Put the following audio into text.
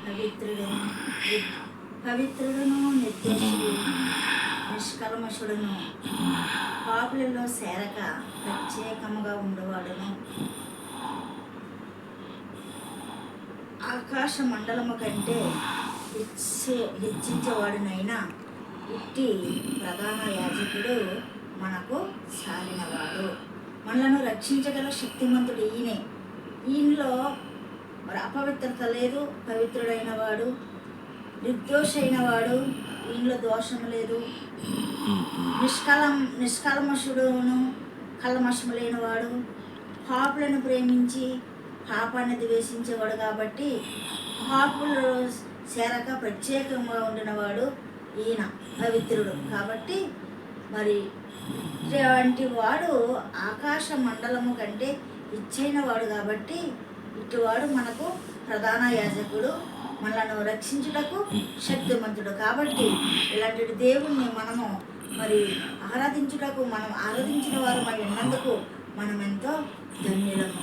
పవిత్రుడును పవిత్రుడును నిర్దోషుడు నిష్కల్మషుడును పాపులలో సేరక ప్రత్యేకముగా ఉండేవాడును ఆకాశ మండలము కంటే హెచ్చించేవాడునైనా ఇట్టి ప్రధాన యాజకుడు మనకు సాలినవాడు. మనలను రక్షించగల శక్తిమంతుడు ఈయనలో మరి అపవిత్రత లేదు. పవిత్రుడైన వాడు, నిర్దోషైన వాడు, ఈయనలో దోషం లేదు. నిష్కల్మషుడును కల్మషము లేనివాడు, పాపులను ప్రేమించి పాపాన్ని ద్వేషించేవాడు. కాబట్టి పాపులు చేరక ప్రత్యేకంగా ఉండినవాడు ఈయన పవిత్రుడు. కాబట్టి మరి ఇటువంటి వాడు ఆకాశ మండలము కంటే ఇచ్చైన వాడు. కాబట్టి ఇటువాడు మనకు ప్రధాన యాజకుడు, మనలను రక్షించుటకు శక్తిమంతుడు. కాబట్టి ఇలాంటి దేవుణ్ణి మనము మరి ఆరాధించుటకు, మనం ఆరాధించిన వారు మరి ఉన్నందుకు మనం ఎంతో ధన్యులము.